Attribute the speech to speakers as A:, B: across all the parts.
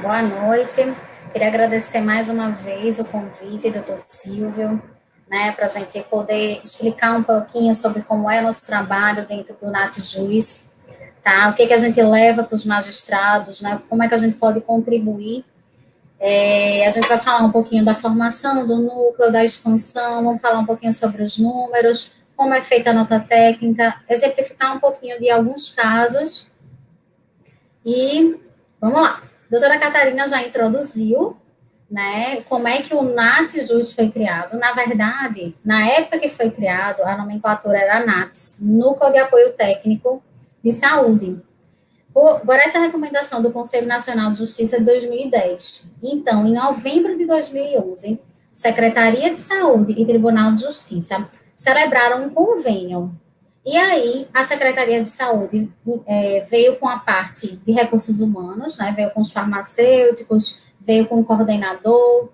A: Boa noite. Queria agradecer mais uma vez o convite, doutor Silvio, né, para a gente poder explicar um pouquinho sobre como é nosso trabalho dentro do NatJus, tá? O que a gente leva para os magistrados, né? Como é que a gente pode contribuir. A gente vai falar um pouquinho da formação do núcleo, da expansão, vamos falar um pouquinho sobre os números, como é feita a nota técnica, exemplificar um pouquinho de alguns casos e vamos lá. A doutora Catarina já introduziu, né, como é que o NatJus foi criado. Na verdade, na época que foi criado, a nomenclatura era NATS, Núcleo de Apoio Técnico de Saúde, por essa recomendação do Conselho Nacional de Justiça de 2010. Então, em novembro de 2011, Secretaria de Saúde e Tribunal de Justiça celebraram um convênio. E aí, a Secretaria de Saúde veio com a parte de recursos humanos, né, veio com os farmacêuticos, veio com o coordenador,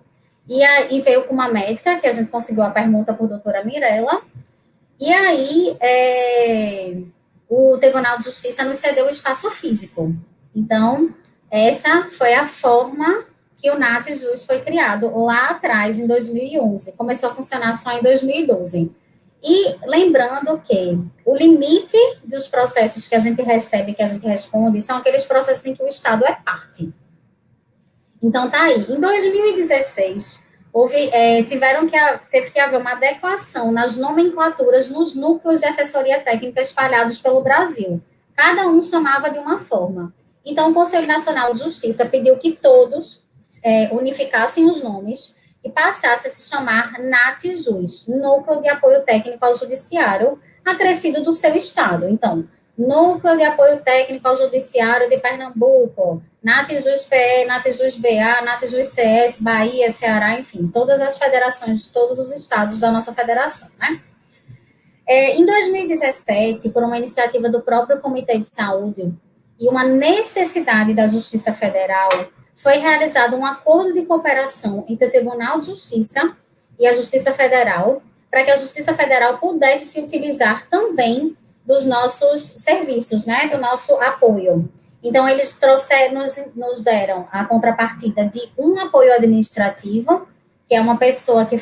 A: e veio com uma médica, que a gente conseguiu a permuta por doutora Mirella, e aí o Tribunal de Justiça nos cedeu o espaço físico. Então, essa foi a forma que o NatJus foi criado lá atrás, em 2011. Começou a funcionar só em 2012. E lembrando que o limite dos processos que a gente recebe, que a gente responde, são aqueles processos em que o Estado é parte. Então, tá aí. Em 2016, teve que haver uma adequação nas nomenclaturas nos núcleos de assessoria técnica espalhados pelo Brasil. Cada um chamava de uma forma. Então, o Conselho Nacional de Justiça pediu que todos unificassem os nomes e passasse a se chamar NatJus, Núcleo de Apoio Técnico ao Judiciário, acrescido do seu estado. Então, Núcleo de Apoio Técnico ao Judiciário de Pernambuco, NatJus PE, NatJus BA, NatJus CS, Bahia, Ceará, enfim, todas as federações de todos os estados da nossa federação, né? Em 2017, por uma iniciativa do próprio Comitê de Saúde e uma necessidade da Justiça Federal, foi realizado um acordo de cooperação entre o Tribunal de Justiça e a Justiça Federal, para que a Justiça Federal pudesse se utilizar também dos nossos serviços, né, do nosso apoio. Então, eles nos deram a contrapartida de um apoio administrativo, que é uma pessoa que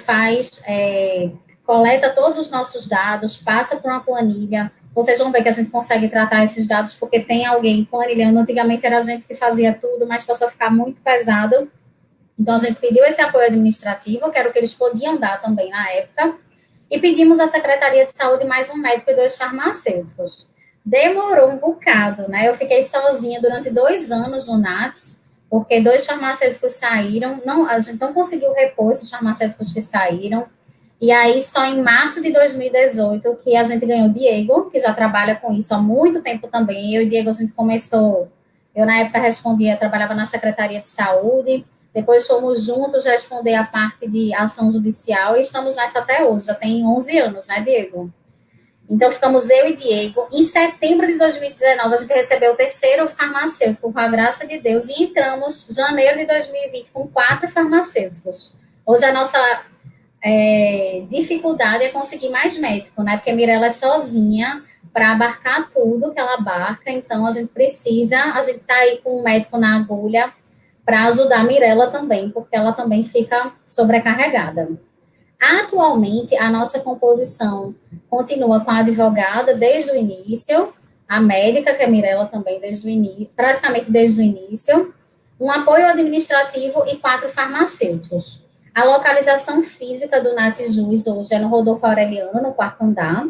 A: coleta todos os nossos dados, passa por uma planilha. Vocês vão ver que a gente consegue tratar esses dados porque tem alguém planilhando. Antigamente era a gente que fazia tudo, mas passou a ficar muito pesado. Então, a gente pediu esse apoio administrativo, que era o que eles podiam dar também na época, e pedimos à Secretaria de Saúde mais um médico e 2 farmacêuticos. Demorou um bocado, né? Eu fiquei sozinha durante 2 anos no NATS, porque 2 farmacêuticos saíram, a gente não conseguiu repor esses farmacêuticos que saíram, e aí só em março de 2018 que a gente ganhou o Diego, que já trabalha com isso há muito tempo também. Eu e o Diego, a gente começou, eu na época trabalhava na Secretaria de Saúde, depois fomos juntos responder a parte de ação judicial e estamos nessa até hoje, já tem 11 anos, né, Diego? Então, ficamos eu e Diego. Em setembro de 2019, a gente recebeu o 3º farmacêutico, com a graça de Deus, e entramos em janeiro de 2020 com 4 farmacêuticos. Hoje, a nossa dificuldade é conseguir mais médico, né? Porque a Mirella é sozinha para abarcar tudo que ela abarca, então a gente está aí com um médico na agulha para ajudar a Mirella também, porque ela também fica sobrecarregada. Atualmente, a nossa composição continua com a advogada desde o início, a médica, que é a Mirella também, praticamente desde o início, um apoio administrativo e 4 farmacêuticos. A localização física do NatJus hoje é no Rodolfo Aureliano, no 4º andar.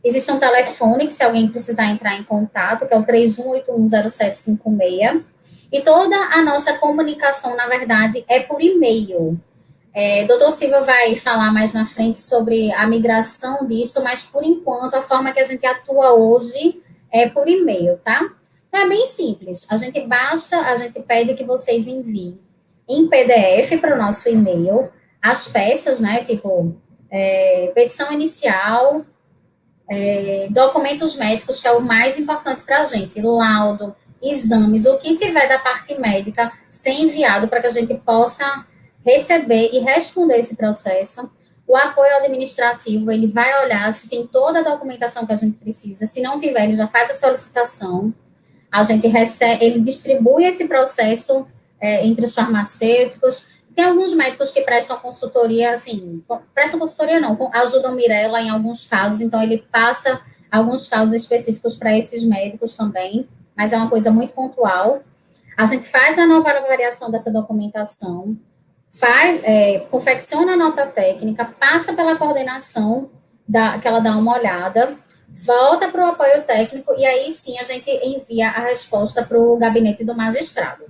A: Existe um telefone que, se alguém precisar entrar em contato, que é o 31810756. E toda a nossa comunicação, na verdade, é por e-mail. Doutor Silva vai falar mais na frente sobre a migração disso, mas, por enquanto, a forma que a gente atua hoje é por e-mail, tá? Então, é bem simples. A gente pede que vocês enviem em PDF para o nosso e-mail as peças, né, tipo petição inicial, documentos médicos, que é o mais importante para a gente, laudo, exames, o que tiver da parte médica, ser enviado para que a gente possa receber e responder esse processo. O apoio administrativo, ele vai olhar se tem toda a documentação que a gente precisa. Se não tiver, ele já faz a solicitação. A gente recebe, ele distribui esse processo entre os farmacêuticos. Tem alguns médicos que prestam consultoria, assim, prestam consultoria não, ajudam Mirella em alguns casos, então ele passa alguns casos específicos para esses médicos também, mas é uma coisa muito pontual. A gente faz a nova avaliação dessa documentação, confecciona a nota técnica, passa pela coordenação, que ela dá uma olhada, volta para o apoio técnico, e aí sim a gente envia a resposta para o gabinete do magistrado.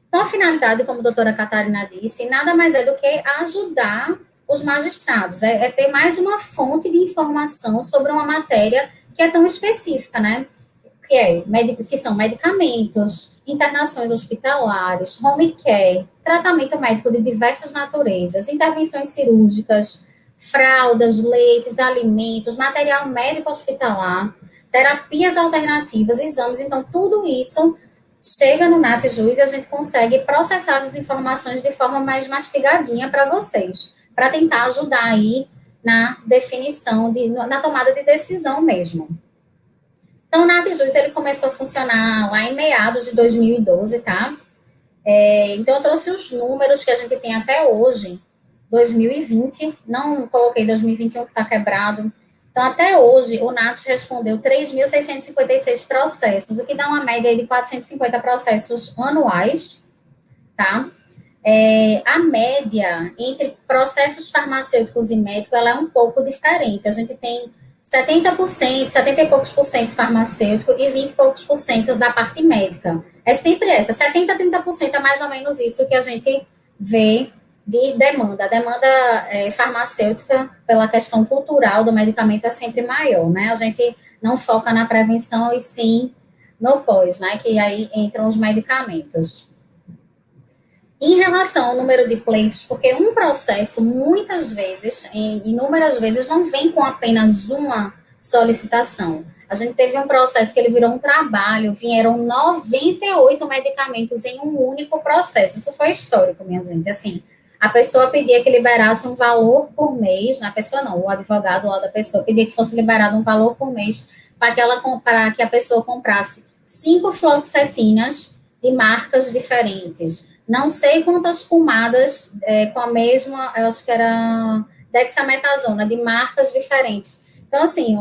A: Então, a finalidade, como a doutora Catarina disse, nada mais é do que ajudar os magistrados, é ter mais uma fonte de informação sobre uma matéria que é tão específica, né? Que são medicamentos, internações hospitalares, home care, tratamento médico de diversas naturezas, intervenções cirúrgicas, fraldas, leites, alimentos, material médico hospitalar, terapias alternativas, exames. Então, tudo isso chega no NAT-JUS e a gente consegue processar as informações de forma mais mastigadinha para vocês, para tentar ajudar aí na definição, na tomada de decisão mesmo. Então, o NAT-JUS, ele começou a funcionar lá em meados de 2012, tá? Então, eu trouxe os números que a gente tem até hoje, 2020, não coloquei 2021, que está quebrado. Então, até hoje, o NAT respondeu 3.656 processos, o que dá uma média de 450 processos anuais, tá? A média entre processos farmacêuticos e médicos, ela é um pouco diferente. A gente tem 70%, 70 e poucos por cento farmacêutico e 20 e poucos por cento da parte médica. É sempre essa, 70 a 30% é mais ou menos isso que a gente vê de demanda. A demanda farmacêutica, pela questão cultural do medicamento, é sempre maior, né? A gente não foca na prevenção e sim no pós, né? Que aí entram os medicamentos. Em relação ao número de pleitos, porque um processo, muitas vezes, inúmeras vezes, não vem com apenas uma solicitação. A gente teve um processo que ele virou um trabalho, vieram 98 medicamentos em um único processo. Isso foi histórico, minha gente. Assim, a pessoa pedia que liberasse um valor por mês, a pessoa não, o advogado lá da pessoa pedia que fosse liberado um valor por mês para que a pessoa comprasse 5 fluoxetinas de marcas diferentes. Não sei quantas pomadas com a mesma, eu acho que era dexametasona, de marcas diferentes. Então, assim,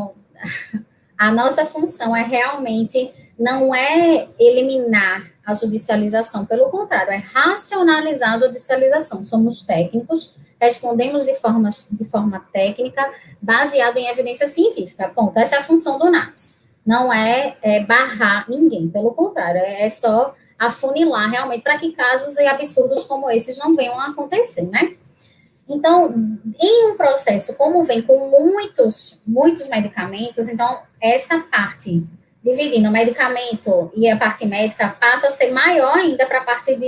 A: a nossa função é realmente, não é eliminar a judicialização, pelo contrário, é racionalizar a judicialização. Somos técnicos, respondemos de forma técnica, baseado em evidência científica. Ponto. Essa é a função do NATS. Não é barrar ninguém, pelo contrário, é só afunilar realmente para que casos e absurdos como esses não venham a acontecer, né? Então, em um processo como vem com muitos medicamentos, então essa parte, dividindo o medicamento e a parte médica, passa a ser maior ainda para a parte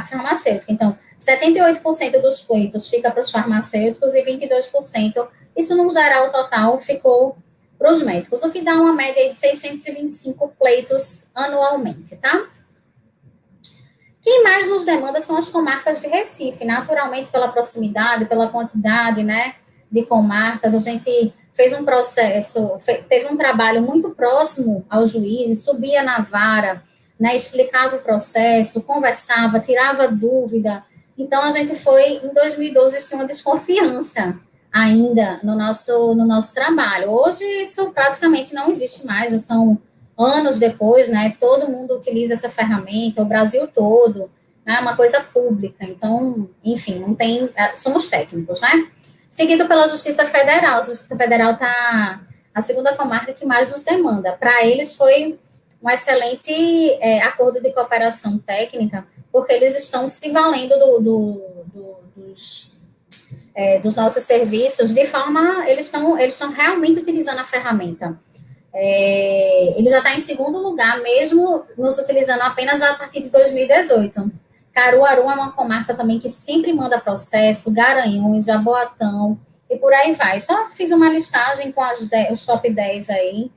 A: farmacêutica. Então, 78% dos pleitos fica para os farmacêuticos e 22%, isso no geral total, ficou para os médicos, o que dá uma média de 625 pleitos anualmente, tá? Quem mais nos demanda são as comarcas de Recife, naturalmente pela proximidade, pela quantidade, né, de comarcas. A gente fez um processo, teve um trabalho muito próximo aos juízes, subia na vara, né, explicava o processo, conversava, tirava dúvida. Então, a gente foi, em 2012, tinha uma desconfiança ainda no nosso trabalho. Hoje, isso praticamente não existe mais, já são anos depois, né, todo mundo utiliza essa ferramenta, o Brasil todo, né, é uma coisa pública. Então, enfim, não tem, somos técnicos, né? Seguido pela Justiça Federal. A Justiça Federal está a segunda comarca que mais nos demanda. Para eles foi um excelente acordo de cooperação técnica, porque eles estão se valendo dos nossos serviços de forma, eles estão realmente utilizando a ferramenta. Ele já está em segundo lugar, mesmo nos utilizando apenas a partir de 2018. Caruaru é uma comarca também que sempre manda processo, Garanhuns, Jaboatão, e por aí vai. Só fiz uma listagem com os top 10 aí.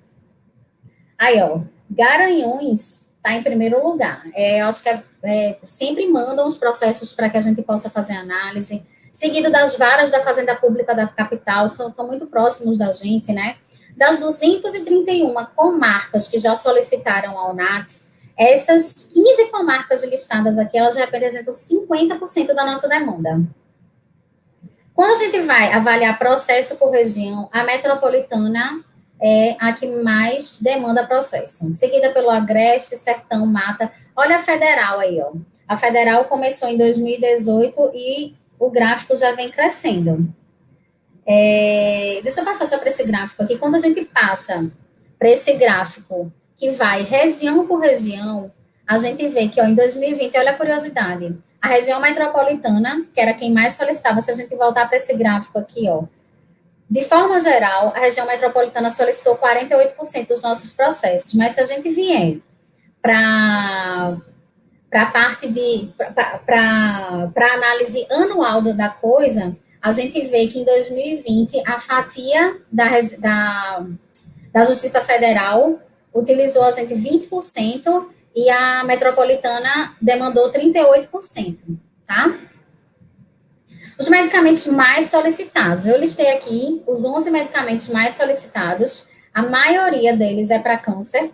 A: Aí, ó, Garanhuns está em primeiro lugar. Acho que sempre mandam os processos para que a gente possa fazer análise, seguido das varas da Fazenda Pública da capital, estão muito próximos da gente, né? Das 231 comarcas que já solicitaram ao NATS, Essas 15 comarcas listadas aqui, elas representam 50% da nossa demanda. Quando a gente vai avaliar processo por região, a metropolitana é a que mais demanda processo, seguida pelo Agreste, Sertão, Mata. Olha a federal aí, ó. A federal começou em 2018 e o gráfico já vem crescendo. Deixa eu passar só para esse gráfico aqui. Quando a gente passa para esse gráfico que vai região por região, a gente vê que ó, em 2020, olha a curiosidade, a região metropolitana, que era quem mais solicitava, se a gente voltar para esse gráfico aqui, ó, de forma geral, a região metropolitana solicitou 48% dos nossos processos, mas se a gente vier para a parte de para análise anual da coisa, a gente vê que em 2020 a fatia da Justiça Federal utilizou a gente 20% e a metropolitana demandou 38%, tá? Os medicamentos mais solicitados. Eu listei aqui os 11 medicamentos mais solicitados. A maioria deles é para câncer,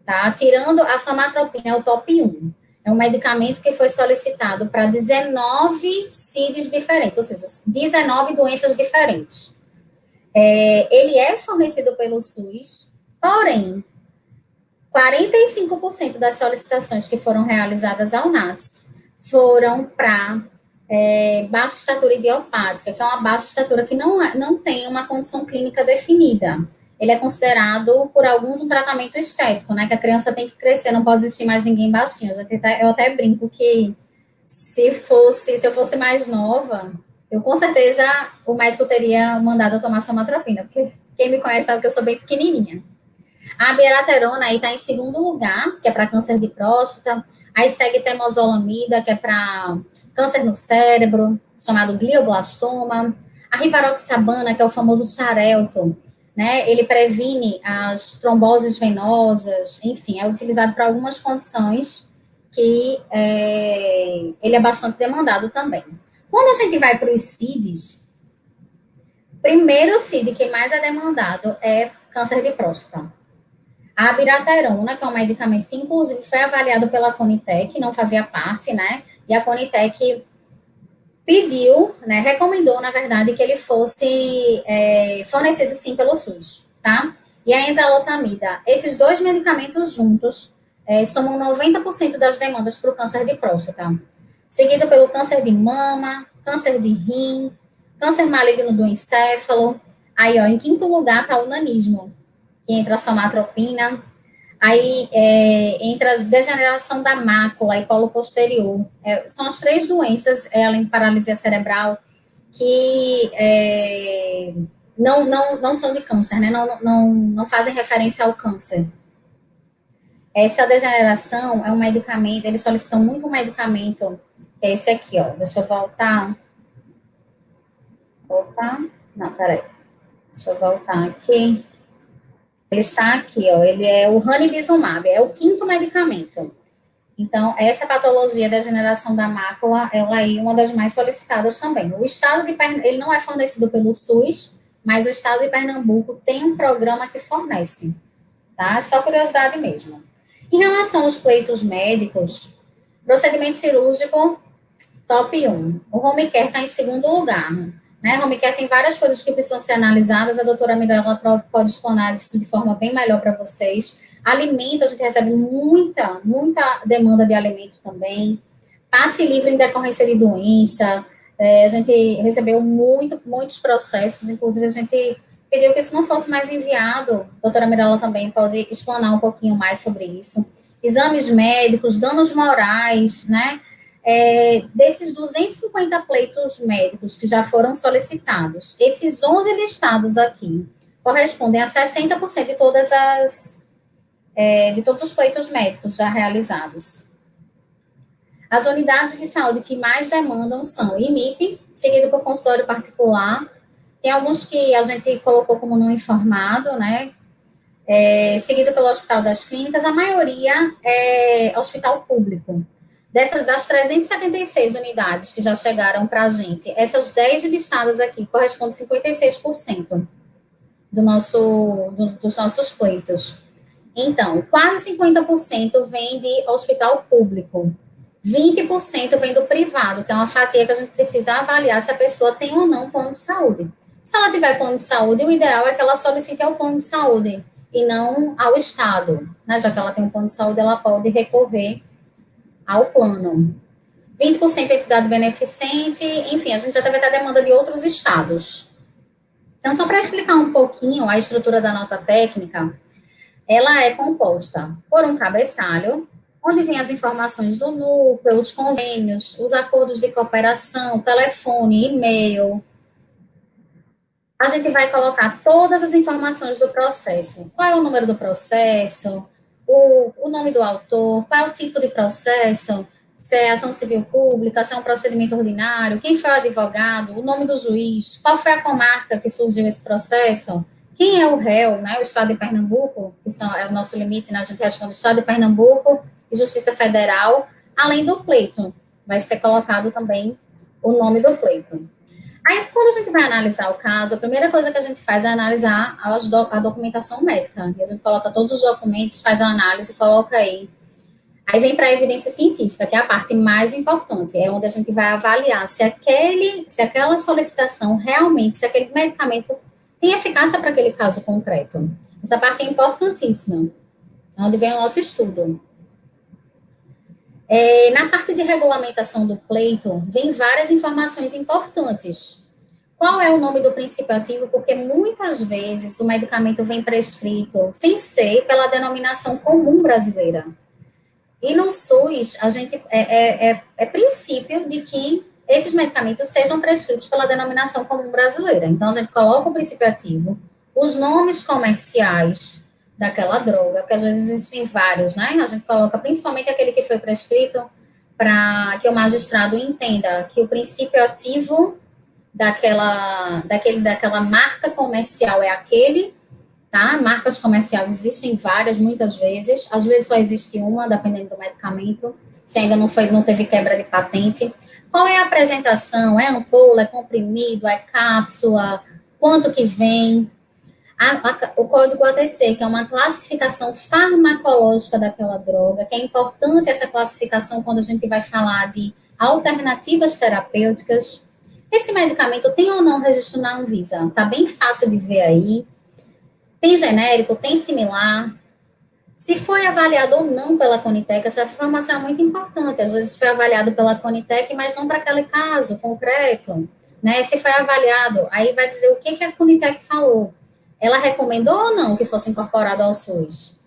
A: tá? Tirando a somatropina, é o top 1. É um medicamento que foi solicitado para 19 CIDs diferentes, ou seja, 19 doenças diferentes. Ele é fornecido pelo SUS, porém, 45% das solicitações que foram realizadas ao NATS foram para baixa estatura idiopática, que é uma baixa estatura que não tem uma condição clínica definida. Ele é considerado, por alguns, um tratamento estético, né? Que a criança tem que crescer, não pode existir mais ninguém baixinho. Eu até brinco que se eu fosse mais nova, eu com certeza o médico teria mandado eu tomar somatropina, porque quem me conhece sabe que eu sou bem pequenininha. A abiraterona aí está em segundo lugar, que é para câncer de próstata. Aí segue temozolomida, que é para câncer no cérebro, chamado glioblastoma. A rivaroxabana, que é o famoso xarelto, né? Ele previne as tromboses venosas, enfim, é utilizado para algumas condições que ele é bastante demandado também. Quando a gente vai para os CIDs, primeiro CID que mais é demandado é câncer de próstata. A abiraterona, que é um medicamento que, inclusive, foi avaliado pela Conitec, não fazia parte, né? E a Conitec pediu, né, recomendou, na verdade, que ele fosse fornecido, sim, pelo SUS, tá? E a enzalutamida. Esses dois medicamentos juntos somam 90% das demandas para o câncer de próstata, seguido pelo câncer de mama, câncer de rim, câncer maligno do encéfalo. Aí, ó, em quinto lugar está o nanismo, que entra a somatropina, aí entra a degeneração da mácula e polo posterior. São as 3 doenças, além de paralisia cerebral, que não são de câncer, né? Não fazem referência ao câncer. Essa degeneração é um medicamento, eles solicitam muito um medicamento, que é esse aqui, ó. Deixa eu voltar. Opa, não, peraí. Deixa eu voltar aqui. Ele está aqui, ó, ele é o ranibizumab, é o 5º medicamento. Então, essa patologia da degeneração da mácula, ela é uma das mais solicitadas também. O estado de Pernambuco, ele não é fornecido pelo SUS, mas o estado de Pernambuco tem um programa que fornece, tá? Só curiosidade mesmo. Em relação aos pleitos médicos, procedimento cirúrgico, top 1. O home care está em segundo lugar, né? Home care tem várias coisas que precisam ser analisadas, a doutora Mirella pode explanar isso de forma bem melhor para vocês. Alimento, a gente recebe muita demanda de alimento também. Passe livre em decorrência de doença, a gente recebeu muitos processos, inclusive a gente pediu que isso não fosse mais enviado, a doutora Mirella também pode explanar um pouquinho mais sobre isso. Exames médicos, danos morais, né? Desses 250 pleitos médicos que já foram solicitados, esses 11 listados aqui correspondem a 60% de todos os pleitos médicos já realizados. As unidades de saúde que mais demandam são o IMIP, seguido por consultório particular. Tem alguns que a gente colocou como não informado, né? Seguido pelo Hospital das Clínicas, a maioria é hospital público. Das 376 unidades que já chegaram para a gente, essas 10 listadas aqui correspondem a 56% dos nossos pleitos. Então, quase 50% vem de hospital público. 20% vem do privado, que é uma fatia que a gente precisa avaliar se a pessoa tem ou não plano de saúde. Se ela tiver plano de saúde, o ideal é que ela solicite ao plano de saúde e não ao Estado, né? Já que ela tem um plano de saúde, ela pode recorrer ao plano. 20% é entidade beneficente, enfim, a gente já teve até demanda de outros estados. Então, só para explicar um pouquinho a estrutura da nota técnica, ela é composta por um cabeçalho, onde vem as informações do núcleo, os convênios, os acordos de cooperação, telefone, e-mail. A gente vai colocar todas as informações do processo. Qual é o número do processo, o nome do autor, qual é o tipo de processo, se é ação civil pública, se é um procedimento ordinário, quem foi o advogado, o nome do juiz, qual foi a comarca que surgiu esse processo, quem é o réu, né, o Estado de Pernambuco, é o nosso limite, né, a gente responde Estado de Pernambuco e Justiça Federal, além do pleito. Vai ser colocado também o nome do pleito. Aí, quando a gente vai analisar o caso, a primeira coisa que a gente faz é analisar a documentação médica. E a gente coloca todos os documentos, faz a análise, coloca aí. Aí vem para a evidência científica, que é a parte mais importante, é onde a gente vai avaliar se aquela solicitação realmente, se aquele medicamento tem eficácia para aquele caso concreto. Essa parte é importantíssima, é onde vem o nosso estudo. Na parte de regulamentação do pleito, vem várias informações importantes. Qual é o nome do princípio ativo? Porque muitas vezes o medicamento vem prescrito sem ser pela denominação comum brasileira. E no SUS, a gente é princípio de que esses medicamentos sejam prescritos pela denominação comum brasileira. Então, a gente coloca o princípio ativo, os nomes comerciais daquela droga, porque às vezes existem vários, né? A gente coloca principalmente aquele que foi prescrito para que o magistrado entenda que o princípio ativo daquela marca comercial é aquele, tá? Marcas comerciais existem várias, muitas vezes, às vezes só existe uma, dependendo do medicamento, se ainda não teve quebra de patente. Qual é a apresentação? É ampola, é comprimido, é cápsula, quanto que vem? O código ATC, que é uma classificação farmacológica daquela droga, que é importante essa classificação quando a gente vai falar de alternativas terapêuticas. Esse medicamento tem ou não registro na Anvisa? Tá bem fácil de ver aí. Tem genérico, tem similar. Se foi avaliado ou não pela Conitec, essa informação é muito importante. Às vezes foi avaliado pela Conitec, mas não para aquele caso concreto. Né? Se foi avaliado, aí vai dizer o que a Conitec falou. Ela recomendou ou não que fosse incorporado ao SUS?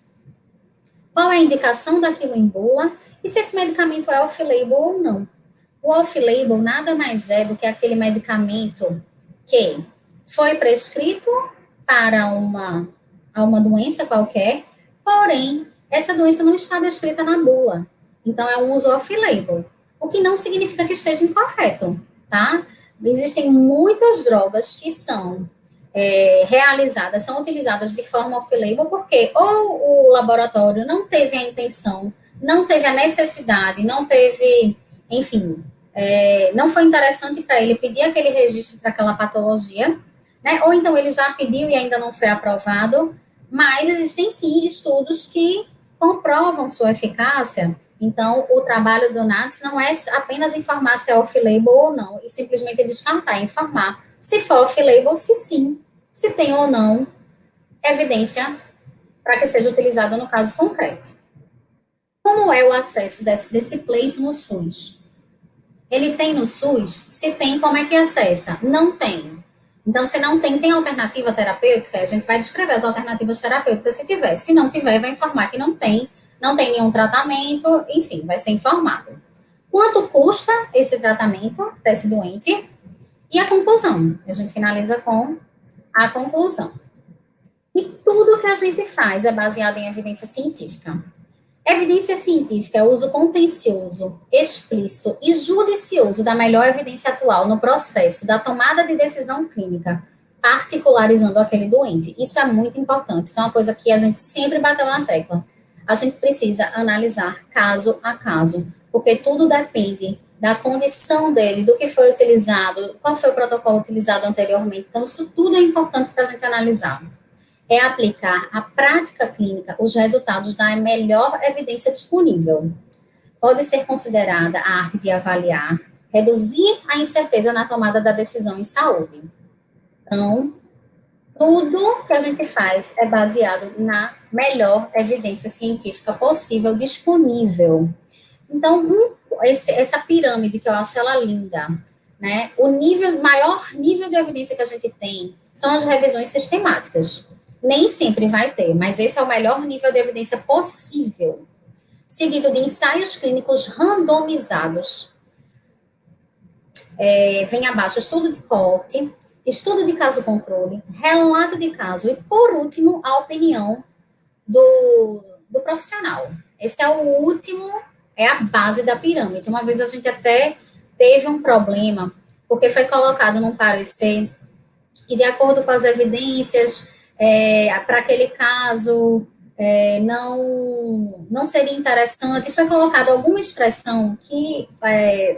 A: Qual é a indicação daquilo em bula? E se esse medicamento é off-label ou não? O off-label nada mais é do que aquele medicamento que foi prescrito para uma doença qualquer, porém, essa doença não está descrita na bula. Então, é um uso off-label, o que não significa que esteja incorreto, tá? Existem muitas drogas que são realizadas, são utilizadas de forma off-label, porque ou o laboratório não teve a intenção, não teve a necessidade, não teve, enfim, não foi interessante para ele pedir aquele registro para aquela patologia, né? Ou então ele já pediu e ainda não foi aprovado, mas existem sim estudos que comprovam sua eficácia. Então, o trabalho do NATS não é apenas informar se é off-label ou não, e simplesmente descartar, informar se for off-label, se sim, se tem ou não evidência para que seja utilizado no caso concreto. Como é o acesso desse pleito no SUS? Ele tem no SUS? Se tem, como é que acessa? Não tem. Então, se não tem, tem alternativa terapêutica? A gente vai descrever as alternativas terapêuticas se tiver. Se não tiver, vai informar que não tem nenhum tratamento, enfim, vai ser informado. Quanto custa esse tratamento para esse doente? E a conclusão. A gente finaliza com a conclusão. E tudo que a gente faz é baseado em evidência científica. Evidência científica é o uso contencioso, explícito e judicioso da melhor evidência atual no processo da tomada de decisão clínica, particularizando aquele doente. Isso é muito importante, isso é uma coisa que a gente sempre bateu na tecla. A gente precisa analisar caso a caso, porque tudo depende da condição dele, do que foi utilizado, qual foi o protocolo utilizado anteriormente. Então, isso tudo é importante para a gente analisar. é aplicar a prática clínica, os resultados da melhor evidência disponível. Pode ser considerada a arte de avaliar, reduzir a incerteza na tomada da decisão em saúde. Então, tudo que a gente faz é baseado na melhor evidência científica possível, disponível. Então, essa pirâmide que eu acho ela linda, né? O maior nível de evidência que a gente tem são as revisões sistemáticas. Nem sempre vai ter, mas esse é o melhor nível de evidência possível. Seguido de ensaios clínicos randomizados. Vem abaixo estudo de coorte, estudo de caso-controle, relato de caso e, por último, a opinião do profissional. Esse é o último, é a base da pirâmide. Uma vez a gente até teve um problema, porque foi colocado num parecer que, de acordo com as evidências, para aquele caso, não seria interessante. Foi colocada alguma expressão que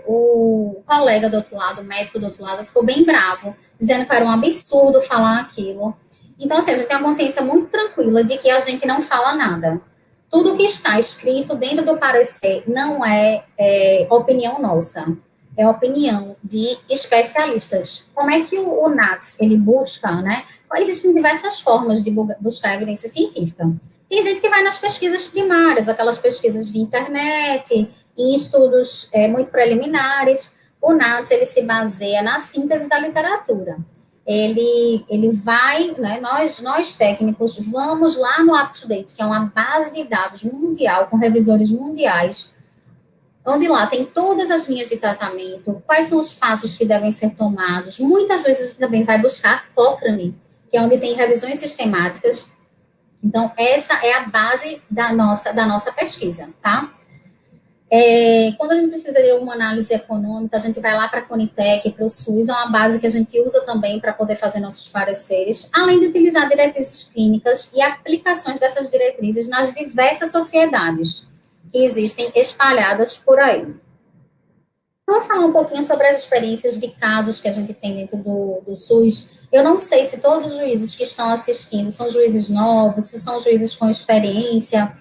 A: o colega do outro lado, o médico do outro lado, ficou bem bravo, dizendo que era um absurdo falar aquilo. Então, assim, a gente tem uma consciência muito tranquila de que a gente não fala nada. Tudo que está escrito dentro do parecer não é opinião nossa, é opinião de especialistas. Como é que o NATS, ele busca, né? Existem diversas formas de buscar evidência científica. Tem gente que vai nas pesquisas primárias, aquelas pesquisas de internet, em estudos muito preliminares. O NATS, ele se baseia na síntese da literatura. Ele vai, né, nós técnicos, vamos lá no UpToDate, que é uma base de dados mundial, com revisores mundiais, onde lá tem todas as linhas de tratamento, quais são os passos que devem ser tomados. Muitas vezes a gente também vai buscar Cochrane, que é onde tem revisões sistemáticas. Então, essa é a base da nossa pesquisa, tá? Quando a gente precisa de uma análise econômica, a gente vai lá para a Conitec, para o SUS, é uma base que a gente usa também para poder fazer nossos pareceres, além de utilizar diretrizes clínicas e aplicações dessas diretrizes nas diversas sociedades que existem espalhadas por aí. Vamos falar um pouquinho sobre as experiências de casos que a gente tem dentro do SUS. Eu não sei se todos os juízes que estão assistindo são juízes novos, se são juízes com experiência.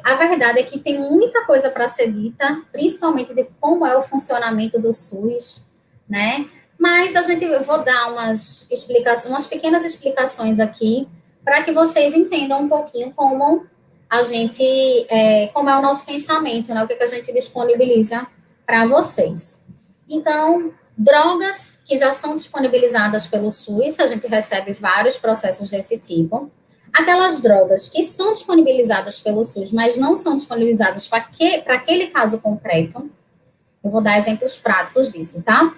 A: A verdade é que tem muita coisa para ser dita, principalmente de como é o funcionamento do SUS, né? Mas eu vou dar umas pequenas explicações aqui, para que vocês entendam um pouquinho como como é o nosso pensamento, né? O que a gente disponibiliza para vocês. Então, drogas que já são disponibilizadas pelo SUS, a gente recebe vários processos desse tipo. Aquelas drogas que são disponibilizadas pelo SUS, mas não são disponibilizadas para aquele caso concreto, eu vou dar exemplos práticos disso, tá?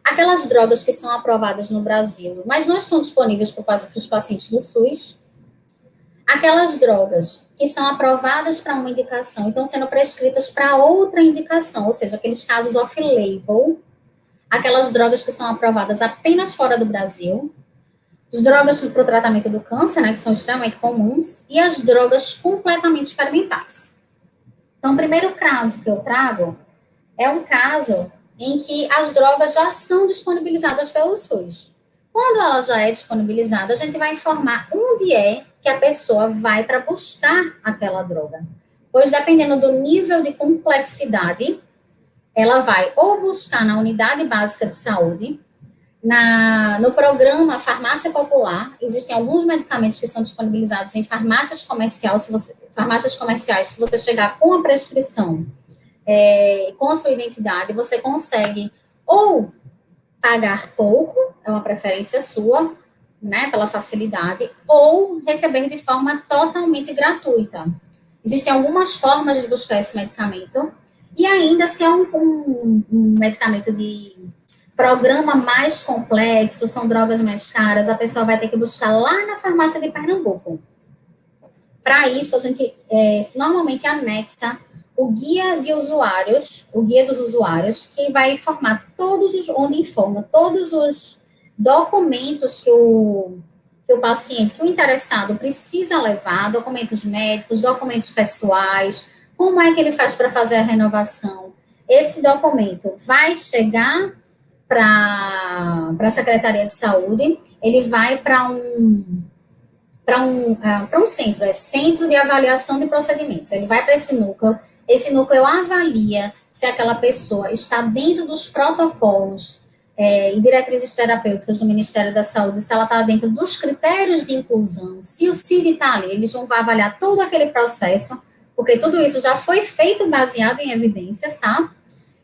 A: Aquelas drogas que são aprovadas no Brasil, mas não estão disponíveis para os pacientes do SUS. Aquelas drogas que são aprovadas para uma indicação e estão sendo prescritas para outra indicação, ou seja, aqueles casos off-label. Aquelas drogas que são aprovadas apenas fora do Brasil. As drogas para o tratamento do câncer, né, que são extremamente comuns, e as drogas completamente experimentais. Então, o primeiro caso que eu trago é um caso em que as drogas já são disponibilizadas pelo SUS. Quando ela já é disponibilizada, a gente vai informar onde é que a pessoa vai para buscar aquela droga. Pois, dependendo do nível de complexidade, ela vai ou buscar na unidade básica de saúde. No programa Farmácia Popular, existem alguns medicamentos que são disponibilizados em farmácias comerciais. Se você chegar com a prescrição, com a sua identidade, você consegue ou pagar pouco, é uma preferência sua, né, pela facilidade, ou receber de forma totalmente gratuita. Existem algumas formas de buscar esse medicamento, e ainda se é um medicamento de programa mais complexo, são drogas mais caras, a pessoa vai ter que buscar lá na farmácia de Pernambuco. Para isso, a gente normalmente anexa o guia de usuários, o guia dos usuários, que vai informar onde informa todos os documentos que o paciente, que o interessado precisa levar, documentos médicos, documentos pessoais, como é que ele faz para fazer a renovação. Esse documento vai chegar para a Secretaria de Saúde, ele vai para para um centro, é Centro de Avaliação de Procedimentos. Ele vai para esse núcleo avalia se aquela pessoa está dentro dos protocolos e diretrizes terapêuticas do Ministério da Saúde, se ela está dentro dos critérios de inclusão, se o CID está ali, eles vão avaliar todo aquele processo, porque tudo isso já foi feito baseado em evidências, tá?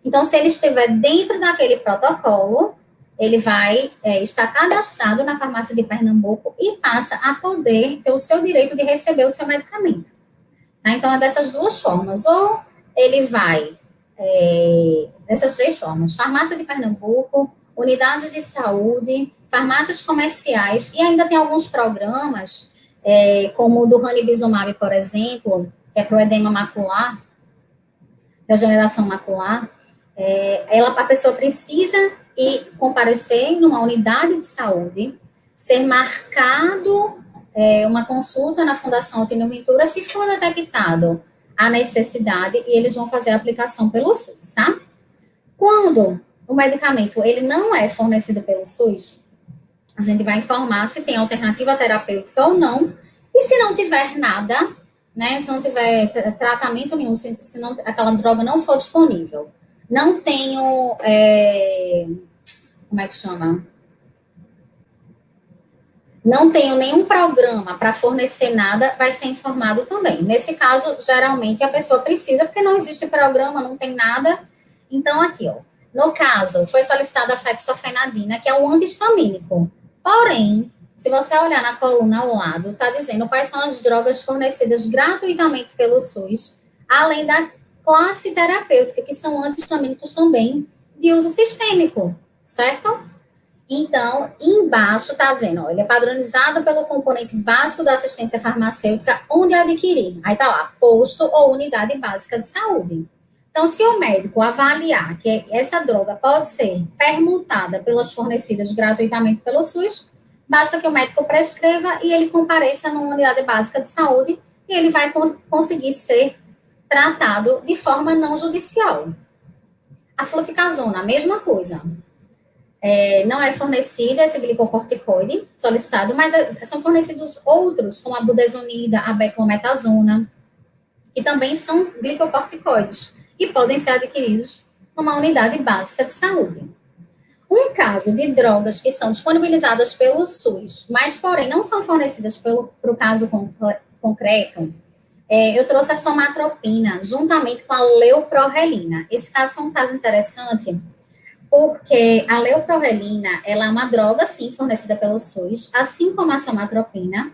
A: Então, se ele estiver dentro daquele protocolo, ele vai estar cadastrado na farmácia de Pernambuco e passa a poder ter o seu direito de receber o seu medicamento. Tá? Então, é dessas duas formas. Ou ele vai, dessas três formas, farmácia de Pernambuco, unidades de saúde, farmácias comerciais, e ainda tem alguns programas, como o do ranibizumab, por exemplo, que é para o edema macular, degeneração macular, a pessoa precisa ir comparecer numa unidade de saúde, ser marcado uma consulta na Fundação Otínio Ventura, se for detectado a necessidade, e eles vão fazer a aplicação pelo SUS, tá? Quando o medicamento ele não é fornecido pelo SUS, a gente vai informar se tem alternativa terapêutica ou não, e se não tiver nada, né, se não tiver tratamento nenhum, se não, aquela droga não for disponível, não tenho, como é que chama? Não tenho nenhum programa para fornecer nada, vai ser informado também. Nesse caso, geralmente, a pessoa precisa, porque não existe programa, não tem nada. Então, aqui, ó, no caso, foi solicitada a fexofenadina, que é o anti-histamínico. Porém, se você olhar na coluna ao lado, está dizendo quais são as drogas fornecidas gratuitamente pelo SUS, além da classe terapêutica, que são anti-histamínicos também, de uso sistêmico, certo? Então, embaixo está dizendo, ó, ele é padronizado pelo componente básico da assistência farmacêutica, onde adquirir. Aí está lá, posto ou unidade básica de saúde. Então, se o médico avaliar que essa droga pode ser permutada pelas fornecidas gratuitamente pelo SUS, basta que o médico prescreva e ele compareça numa unidade básica de saúde e ele vai conseguir ser tratado de forma não judicial. A fluticasona, a mesma coisa. Não é fornecido esse glicocorticoide solicitado, mas são fornecidos outros, como a budesonida, a beclometasona, que também são glicocorticoides e podem ser adquiridos numa unidade básica de saúde. Um caso de drogas que são disponibilizadas pelo SUS, mas, porém, não são fornecidas para o caso concreto, eu trouxe a somatropina, juntamente com a leuprorelina. Esse caso é um caso interessante, porque a leuprorelina, ela é uma droga, sim, fornecida pelo SUS, assim como a somatropina.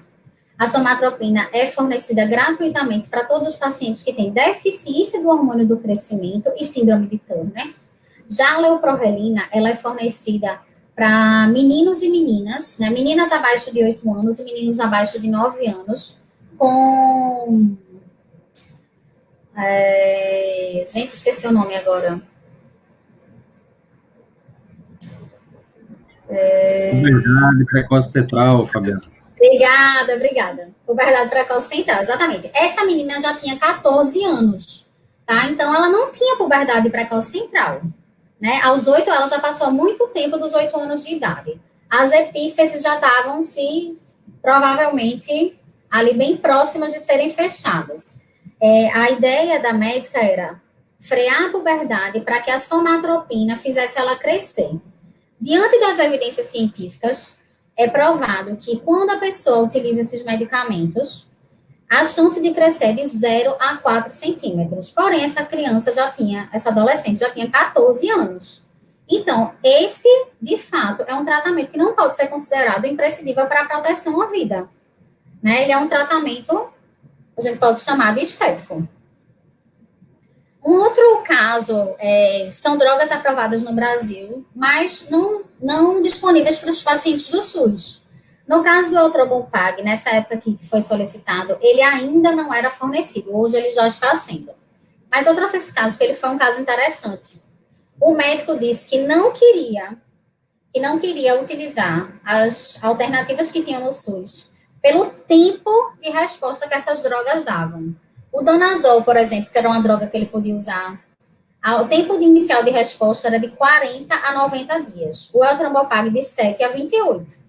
A: A somatropina é fornecida gratuitamente para todos os pacientes que têm deficiência do hormônio do crescimento e síndrome de Turner. Já a leuprorelina, ela é fornecida para meninos e meninas, né, meninas abaixo de 8 anos e meninos abaixo de 9 anos, com... gente, esqueci o nome agora.
B: Puberdade precoce central, Fabiana.
A: Obrigada. Puberdade precoce central, exatamente. Essa menina já tinha 14 anos, tá? Então, ela não tinha puberdade precoce central, né? Aos 8, ela já passou muito tempo dos 8 anos de idade. As epífises já estavam, provavelmente, ali bem próximas de serem fechadas. A ideia da médica era frear a puberdade para que a somatropina fizesse ela crescer. Diante das evidências científicas, é provado que quando a pessoa utiliza esses medicamentos, a chance de crescer é de 0 a 4 centímetros. Porém, essa adolescente já tinha 14 anos. Então, esse, de fato, é um tratamento que não pode ser considerado imprescindível para a proteção à vida. Né? Ele é um tratamento, a gente pode chamar de estético. Um outro caso são drogas aprovadas no Brasil, mas não disponíveis para os pacientes do SUS. No caso do Eltrombopag, nessa época que foi solicitado, ele ainda não era fornecido, hoje ele já está sendo. Mas eu trouxe esse caso, porque ele foi um caso interessante. O médico disse que não queria utilizar as alternativas que tinham no SUS, pelo tempo de resposta que essas drogas davam. O Danazol, por exemplo, que era uma droga que ele podia usar, o tempo inicial de resposta era de 40 a 90 dias. O Eltrombopag de 7 a 28.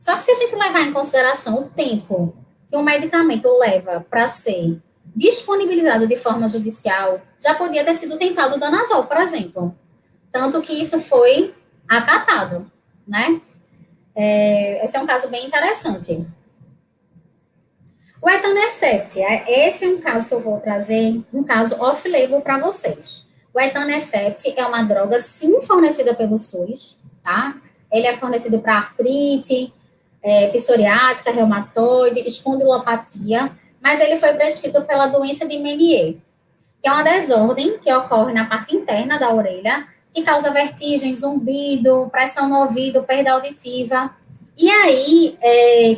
A: Só que se a gente levar em consideração o tempo que um medicamento leva para ser disponibilizado de forma judicial, já podia ter sido tentado o danazol, por exemplo. Tanto que isso foi acatado, né? Esse é um caso bem interessante. O etanercept, esse é um caso que eu vou trazer, um caso off-label para vocês. O etanercept é uma droga, sim, fornecida pelo SUS, tá? Ele é fornecido para artrite, psoriática, reumatoide, espondilopatia, mas ele foi prescrito pela doença de Menier, que é uma desordem que ocorre na parte interna da orelha, que causa vertigem, zumbido, pressão no ouvido, perda auditiva. E aí,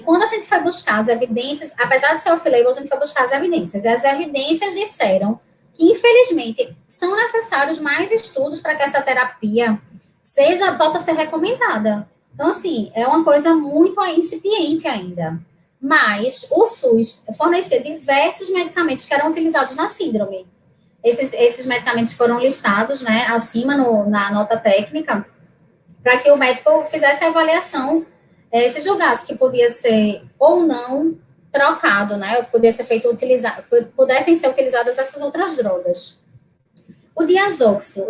A: quando a gente foi buscar as evidências, apesar de ser off-label, a gente foi buscar as evidências, e as evidências disseram que, infelizmente, são necessários mais estudos para que essa terapia possa ser recomendada. Então, assim, é uma coisa muito incipiente ainda. Mas o SUS fornecia diversos medicamentos que eram utilizados na síndrome. Esses medicamentos foram listados, né, acima na nota técnica, para que o médico fizesse a avaliação, se julgasse que podia ser ou não trocado, né, ou pudessem ser utilizadas essas outras drogas. O diazóxito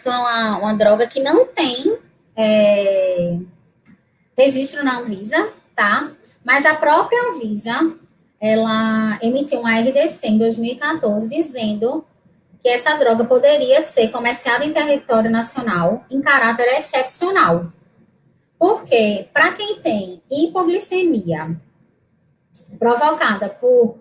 A: é uma droga que não tem registro na Anvisa, tá? Mas a própria Anvisa, ela emitiu uma RDC em 2014 dizendo que essa droga poderia ser comerciada em território nacional em caráter excepcional. Porque, para quem tem hipoglicemia provocada por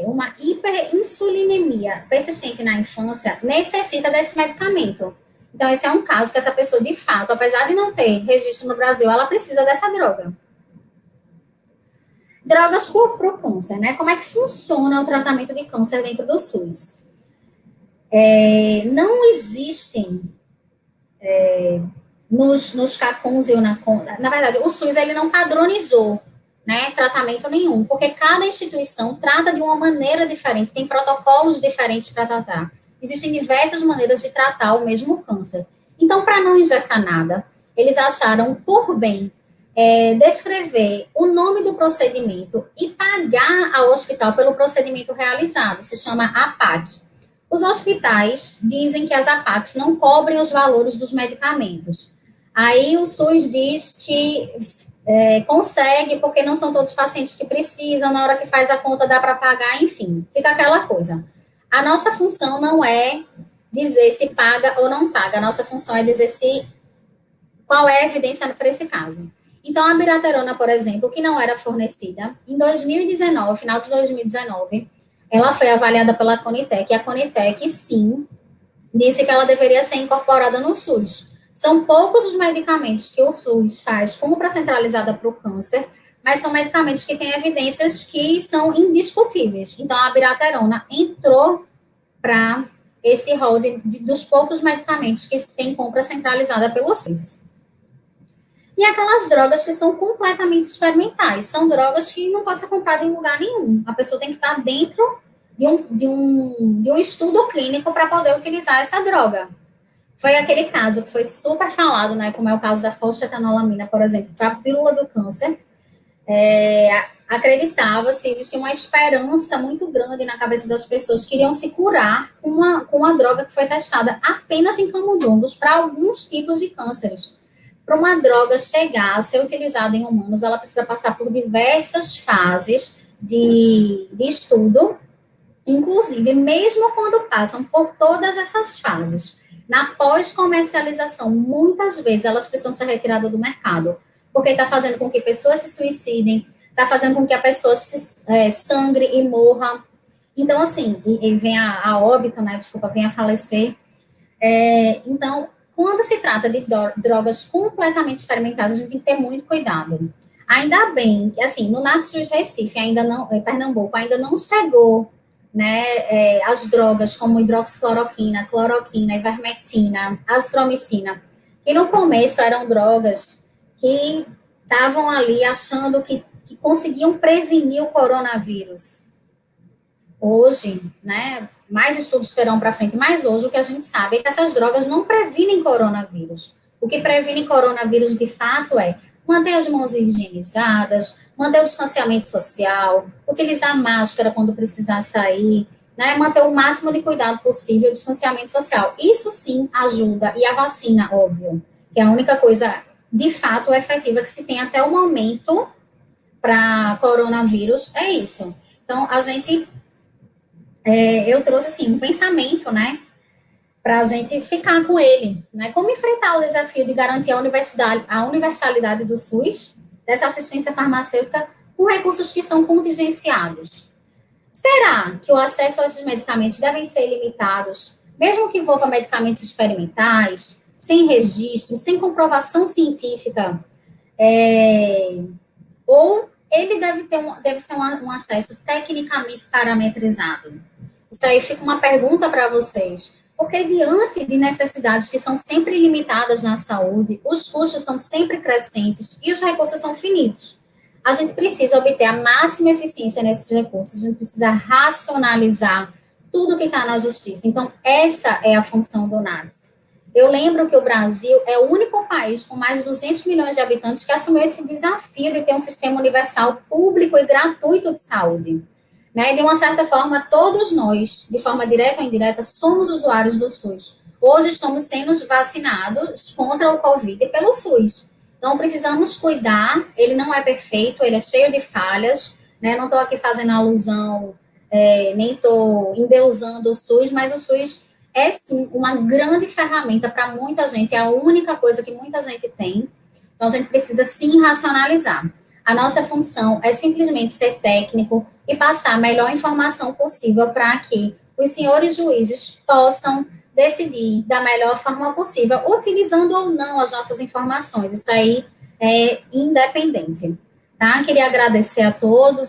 A: uma hiperinsulinemia persistente na infância, necessita desse medicamento. Então, esse é um caso que essa pessoa, de fato, apesar de não ter registro no Brasil, ela precisa dessa droga. Drogas para o câncer, né? Como é que funciona o tratamento de câncer dentro do SUS? Não existem nos CACUNs e na verdade, o SUS ele não padronizou, né, tratamento nenhum, porque cada instituição trata de uma maneira diferente, tem protocolos diferentes para tratar. Existem diversas maneiras de tratar o mesmo câncer. Então, para não engessar nada, eles acharam por bem descrever o nome do procedimento e pagar ao hospital pelo procedimento realizado. Se chama APAC. Os hospitais dizem que as APACs não cobrem os valores dos medicamentos. Aí o SUS diz que consegue, porque não são todos os pacientes que precisam, na hora que faz a conta dá para pagar, enfim, fica aquela coisa. A nossa função não é dizer se paga ou não paga, a nossa função é dizer qual é a evidência para esse caso. Então, a biraterona, por exemplo, que não era fornecida, em 2019, final de 2019, ela foi avaliada pela Conitec, e a Conitec, sim, disse que ela deveria ser incorporada no SUS. São poucos os medicamentos que o SUS faz compra centralizada para o câncer, mas são medicamentos que têm evidências que são indiscutíveis. Então, a biraterona entrou para esse rol dos poucos medicamentos que têm compra centralizada pelo SUS. E aquelas drogas que são completamente experimentais, são drogas que não podem ser compradas em lugar nenhum. A pessoa tem que estar dentro de um estudo clínico para poder utilizar essa droga. Foi aquele caso que foi super falado, né, como é o caso da fosfetanolamina, por exemplo, que foi a pílula do câncer. Acreditava-se, existia uma esperança muito grande na cabeça das pessoas que iriam se curar com uma droga que foi testada apenas em camundongos para alguns tipos de cânceres. Para uma droga chegar a ser utilizada em humanos, ela precisa passar por diversas fases de estudo, inclusive, mesmo quando passam por todas essas fases, na pós-comercialização, muitas vezes elas precisam ser retiradas do mercado, porque está fazendo com que pessoas se suicidem, está fazendo com que a pessoa sangre e morra. Então, assim, e vem a óbito, né, desculpa, vem a falecer. Então, quando se trata de drogas completamente experimentais, a gente tem que ter muito cuidado. Ainda bem que, assim, no NatSUS Recife, Pernambuco, ainda não chegou, né, as drogas como hidroxicloroquina, cloroquina, ivermectina, azitromicina, que no começo eram drogas que estavam ali achando que conseguiam prevenir o coronavírus. Hoje, né, mais estudos terão para frente, mas hoje o que a gente sabe é que essas drogas não previnem coronavírus. O que previne coronavírus, de fato, é manter as mãos higienizadas, manter o distanciamento social, utilizar máscara quando precisar sair, né, manter o máximo de cuidado possível, o distanciamento social. Isso sim ajuda, e a vacina, óbvio, que é a única coisa de fato efetiva que se tem até o momento para coronavírus, é isso. Então, eu trouxe assim um pensamento, né, para a gente ficar com ele, né? Como enfrentar o desafio de garantir a universalidade do SUS, dessa assistência farmacêutica, com recursos que são contingenciados. Será que o acesso aos medicamentos devem ser limitados, mesmo que envolva medicamentos experimentais, sem registro, sem comprovação científica? Ou ele deve ser um acesso tecnicamente parametrizado? Isso aí fica uma pergunta para vocês. Porque diante de necessidades que são sempre limitadas na saúde, os custos são sempre crescentes e os recursos são finitos. A gente precisa obter a máxima eficiência nesses recursos, a gente precisa racionalizar tudo que está na justiça. Então, essa é a função do NADS. Eu lembro que o Brasil é o único país com mais de 200 milhões de habitantes que assumiu esse desafio de ter um sistema universal público e gratuito de saúde. Né? De uma certa forma, todos nós, de forma direta ou indireta, somos usuários do SUS. Hoje estamos sendo vacinados contra o Covid pelo SUS. Então, precisamos cuidar, ele não é perfeito, ele é cheio de falhas, né? Não estou aqui fazendo alusão, nem estou endeusando o SUS, mas o SUS é, sim, uma grande ferramenta para muita gente, é a única coisa que muita gente tem. Então, a gente precisa, sim, racionalizar. A nossa função é simplesmente ser técnico e passar a melhor informação possível para que os senhores juízes possam decidir da melhor forma possível, utilizando ou não as nossas informações. Isso aí é independente. Tá? Queria agradecer a todos.